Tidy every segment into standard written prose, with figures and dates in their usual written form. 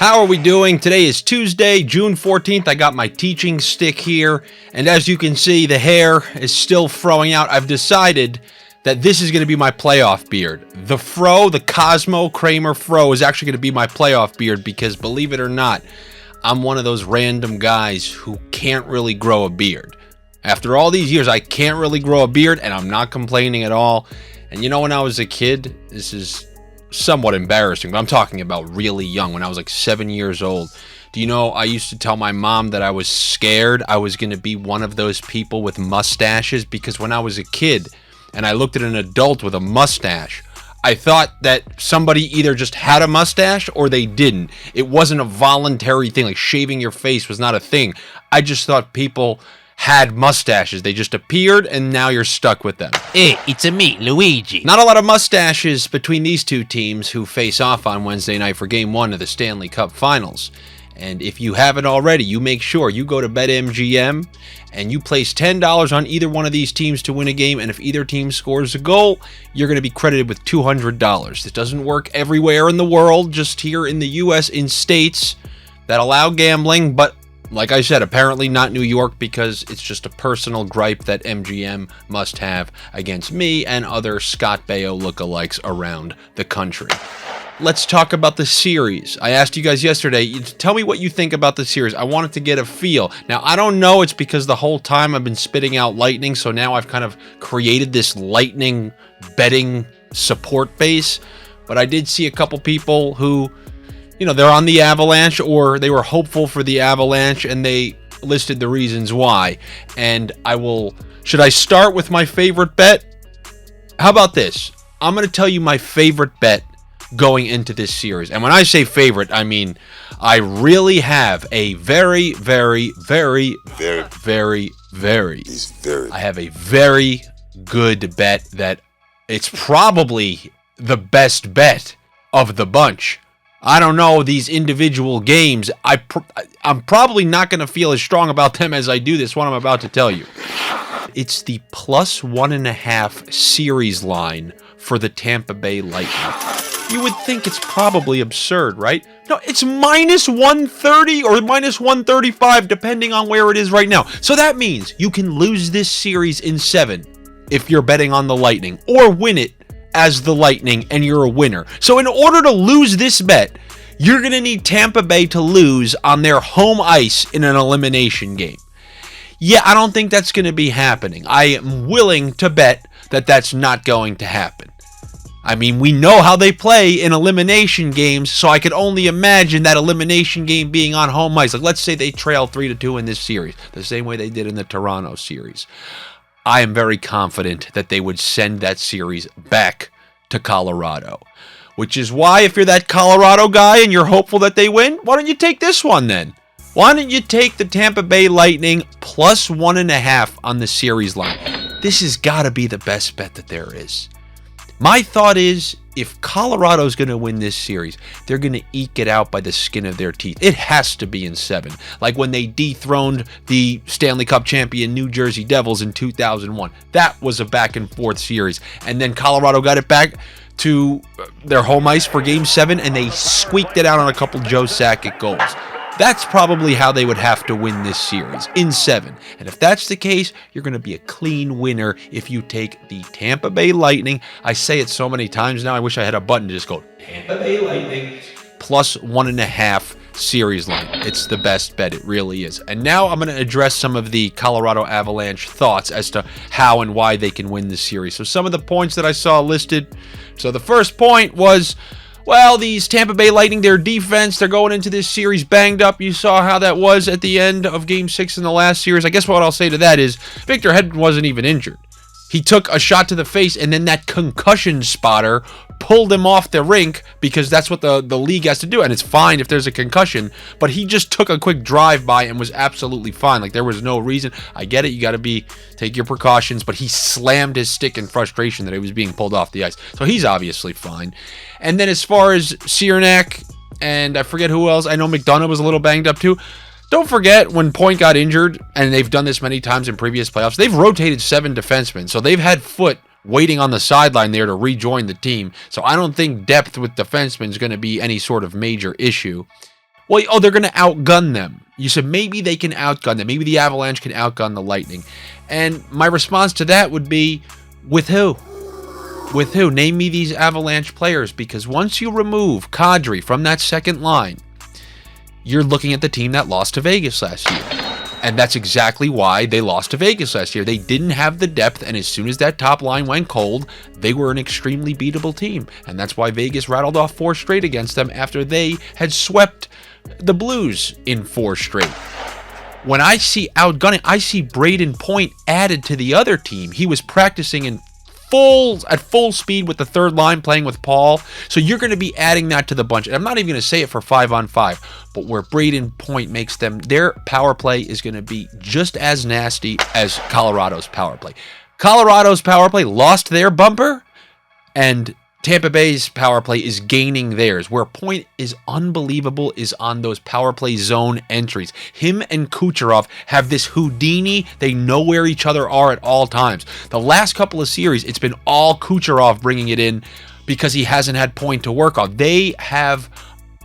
How are we doing? Today is Tuesday, June 14th. I got my teaching stick here, and as you can see, the hair is still throwing out. I've decided that this is going to be my playoff beard. The fro, the Cosmo Kramer fro, is actually going to be my playoff beard because, believe it or not, I'm one of those random guys who can't really grow a beard. After all these years, I can't really grow a beard, and I'm not complaining at all. And you know, when I was a kid, this is somewhat embarrassing, but I'm talking about really young, when I was like 7 years old. Do you know, I used to tell my mom that I was scared I was going to be one of those people with mustaches, because when I was a kid and I looked at an adult with a mustache, I thought that somebody either just had a mustache or they didn't. It wasn't a voluntary thing, like shaving your face was not a thing. I just thought people had mustaches. They just appeared, and now you're stuck with them. Hey, it's a me, Luigi. Not a lot of mustaches between these two teams who face off on Wednesday night for Game 1 of the Stanley Cup Finals. And if you haven't already, you make sure you go to BetMGM and you place $10 on either one of these teams to win a game, and if either team scores a goal, you're going to be credited with $200. This doesn't work everywhere in the world, just here in the U.S. in states that allow gambling, but like I said, apparently not New York, because it's just a personal gripe that MGM must have against me and other Scott Baio lookalikes around the country. Let's talk about the series. I asked you guys yesterday, tell me what you think about the series. I wanted to get a feel. Now, I don't know, it's because the whole time I've been spitting out Lightning, so now I've kind of created this Lightning betting support base, but I did see a couple people who, you know, they're on the Avalanche, or they were hopeful for the Avalanche, and they listed the reasons why. And should I start with my favorite bet? How about this? I'm going to tell you my favorite bet going into this series. And when I say favorite, I mean, I really have a very good bet that it's probably the best bet of the bunch. I don't know, these individual games, I'm probably not going to feel as strong about them as I do this one I'm about to tell you. It's the +1.5 series line for the Tampa Bay Lightning. You would think it's probably absurd, right? No, it's -130 or -135, depending on where it is right now. So that means you can lose this series in 7 if you're betting on the Lightning, or win it as the Lightning and you're a winner. So in order to lose this bet, you're going to need Tampa Bay to lose on their home ice in an elimination game. Yeah, I don't think that's going to be happening. I am willing to bet that that's not going to happen. I mean, we know how they play in elimination games, so I could only imagine that elimination game being on home ice. Like, let's say they trail 3-2 in this series, the same way they did in the Toronto series. I am very confident that they would send that series back to Colorado, which is why, if you're that Colorado guy and you're hopeful that they win, why don't you take this one then? Why don't you take the Tampa Bay Lightning +1.5 on the series line? This has got to be the best bet that there is. My thought is, if Colorado's going to win this series, they're going to eke it out by the skin of their teeth. It has to be in 7. Like when they dethroned the Stanley Cup champion New Jersey Devils in 2001. That was a back-and-forth series. And then Colorado got it back to their home ice for Game 7, and they squeaked it out on a couple Joe Sakic goals. That's probably how they would have to win this series, in 7. And if that's the case, you're going to be a clean winner if you take the Tampa Bay Lightning. I say it so many times now, I wish I had a button to just go, Tampa Bay Lightning +1.5 series line. It's the best bet, it really is. And now I'm going to address some of the Colorado Avalanche thoughts as to how and why they can win this series. So some of the points that I saw listed. So the first point was, well, these Tampa Bay Lightning, their defense, they're going into this series banged up. You saw how that was at the end of Game 6 in the last series. I guess what I'll say to that is Victor Hedman wasn't even injured. He took a shot to the face, and then that concussion spotter pulled him off the rink, because that's what the league has to do, and it's fine if there's a concussion, but he just took a quick drive-by and was absolutely fine. Like, there was no reason. I get it, you got to take your precautions, but he slammed his stick in frustration that he was being pulled off the ice. So he's obviously fine. And then as far as Ciernak, and I forget who else, I know McDonough was a little banged up too. Don't forget, when Point got injured, and they've done this many times in previous playoffs, they've rotated 7 defensemen. So they've had Foote waiting on the sideline there to rejoin the team. So I don't think depth with defensemen is going to be any sort of major issue. Well, oh, they're going to outgun them. You said maybe they can outgun them. Maybe the Avalanche can outgun the Lightning. And my response to that would be, with who? With who? Name me these Avalanche players, because once you remove Kadri from that second line, you're looking at the team that lost to Vegas last year. And that's exactly why they lost to Vegas last year. They didn't have the depth, and as soon as that top line went cold, they were an extremely beatable team. And that's why Vegas rattled off 4 straight against them after they had swept the Blues in 4 straight. When I see outgunning, I see Braden Point added to the other team. He was practicing at full speed with the third line, playing with Paul. So you're going to be adding that to the bunch. And I'm not even going to say it for 5-on-5, but where Braden Point makes them, their power play is going to be just as nasty as Colorado's power play. Colorado's power play lost their bumper, and Tampa Bay's power play is gaining theirs. Where Point is unbelievable is on those power play zone entries. Him and Kucherov have this Houdini. They know where each other are at all times. The last couple of series, it's been all Kucherov bringing it in because he hasn't had Point to work on. They have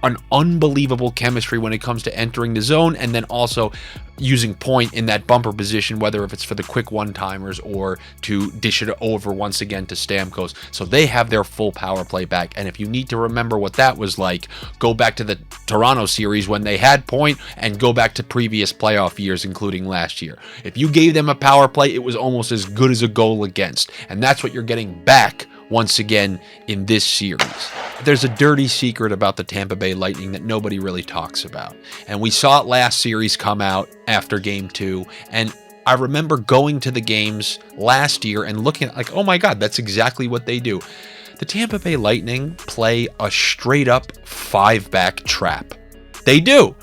an unbelievable chemistry when it comes to entering the zone and then also using Point in that bumper position, whether if it's for the quick one-timers or to dish it over once again to Stamkos. So they have their full power play back. And if you need to remember what that was like, go back to the Toronto series when they had Point and go back to previous playoff years, including last year. If you gave them a power play, it was almost as good as a goal against. And that's what you're getting back once again in this series. There's a dirty secret about the Tampa Bay Lightning that nobody really talks about. And we saw it last series come out after Game 2. And I remember going to the games last year and looking at like, oh my God, that's exactly what they do. The Tampa Bay Lightning play a straight up 5-back trap. They do.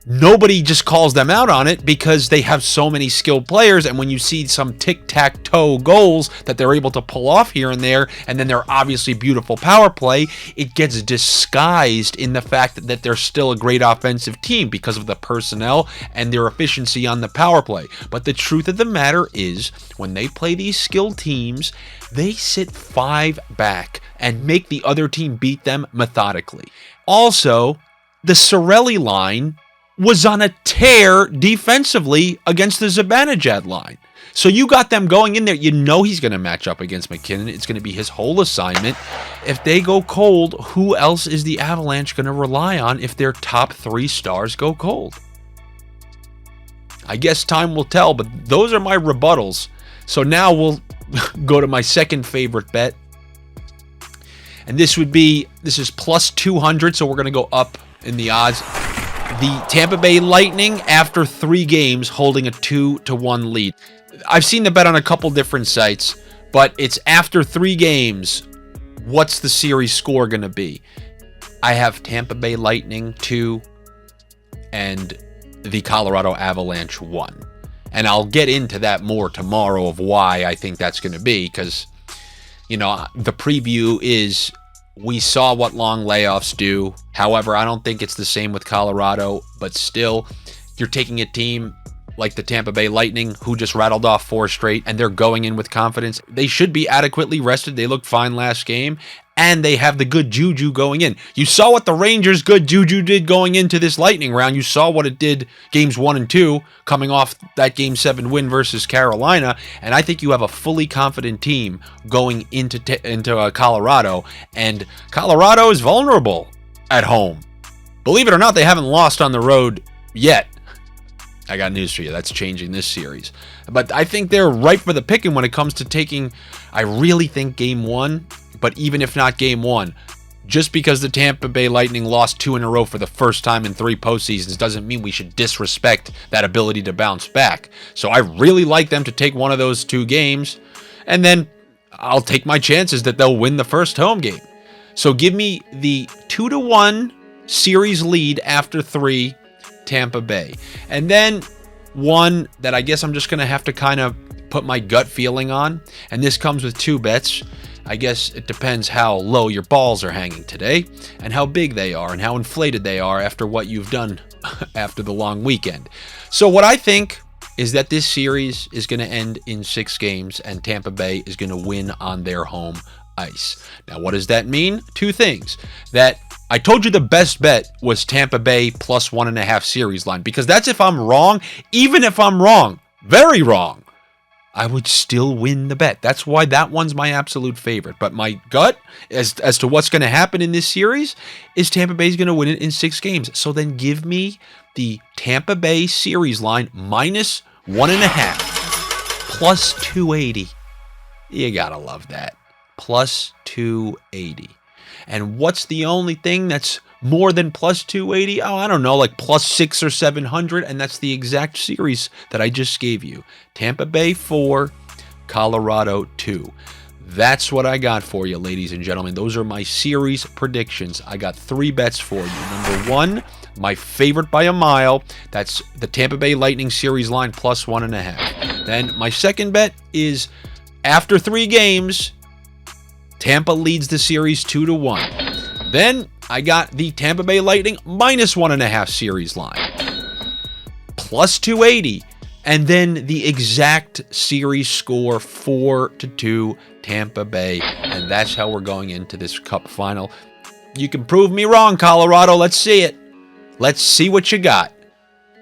Nobody just calls them out on it because they have so many skilled players, and when you see some tic-tac-toe goals that they're able to pull off here and there, and then they're obviously beautiful power play, it gets disguised in the fact that they're still a great offensive team because of the personnel and their efficiency on the power play. But the truth of the matter is, when they play these skilled teams, they sit 5 back and make the other team beat them methodically. Also, the Cirelli line was on a tear defensively against the Zibanejad line. So you got them going in there. You know he's going to match up against McKinnon. It's going to be his whole assignment. If they go cold, who else is the Avalanche going to rely on if their top 3 stars go cold? I guess time will tell, but those are my rebuttals. So now we'll go to my second favorite bet. And this is plus 200, so we're going to go up in the odds. The Tampa Bay Lightning, after 3 games, holding a 2-1 lead. I've seen the bet on a couple different sites, but it's after 3 games. What's the series score going to be? I have Tampa Bay Lightning 2 and the Colorado Avalanche 1. And I'll get into that more tomorrow of why I think that's going to be, because, you know, the preview is we saw what long layoffs do. However, I don't think it's the same with Colorado, but still, you're taking a team like the Tampa Bay Lightning, who just rattled off 4 straight, and they're going in with confidence. They should be adequately rested. They looked fine last game, and they have the good juju going in. You saw what the Rangers' good juju did going into this Lightning round. You saw what it did games 1 and 2, coming off that Game 7 win versus Carolina, and I think you have a fully confident team going into Colorado, and Colorado is vulnerable at home. Believe it or not, they haven't lost on the road yet. I got news for you. That's changing this series. But I think they're ripe for the picking when it comes to taking, I really think, Game 1. But even if not Game 1, just because the Tampa Bay Lightning lost 2 in a row for the first time in 3 postseasons doesn't mean we should disrespect that ability to bounce back. So I really like them to take one of those 2 games. And then I'll take my chances that they'll win the first home game. So give me the 2-1 series lead after 3, Tampa Bay. And then one that I guess I'm just going to have to kind of put my gut feeling on. And this comes with 2 bets. I guess it depends how low your balls are hanging today and how big they are and how inflated they are after what you've done after the long weekend. So what I think is that this series is going to end in 6 games and Tampa Bay is going to win on their home ice. Now, what does that mean? 2 things. That I told you the best bet was Tampa Bay plus 1.5 series line, because that's if I'm wrong. Even if I'm wrong, very wrong, I would still win the bet. That's why that one's my absolute favorite. But my gut as to what's going to happen in this series is Tampa Bay's going to win it in 6 games. So then give me the Tampa Bay series line minus 1.5 plus 280. You got to love that. Plus 280. And what's the only thing that's more than plus 280? Oh, I don't know, like plus 600 or 700. And that's the exact series that I just gave you. Tampa Bay 4, Colorado 2. That's what I got for you, ladies and gentlemen. Those are my series predictions. I got 3 bets for you. Number 1, my favorite by a mile. That's the Tampa Bay Lightning series line plus 1.5. Then my second bet is after 3 games, Tampa leads the series 2-1. Then I got the Tampa Bay Lightning minus 1.5 series line, plus 280. And then the exact series score 4-2 Tampa Bay. And that's how we're going into this Cup final. You can prove me wrong, Colorado. Let's see it. Let's see what you got.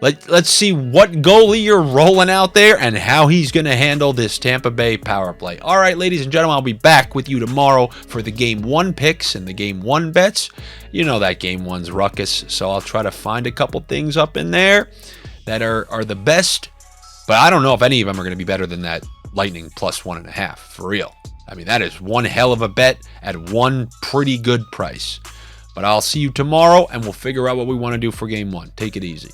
Let's see what goalie you're rolling out there and how he's going to handle this Tampa Bay power play. All right, ladies and gentlemen, I'll be back with you tomorrow for the Game 1 picks and the Game 1 bets. You know that Game 1's ruckus, so I'll try to find a couple things up in there that are the best. But I don't know if any of them are going to be better than that Lightning plus 1.5, for real. I mean, that is one hell of a bet at one pretty good price. But I'll see you tomorrow, and we'll figure out what we want to do for Game 1. Take it easy.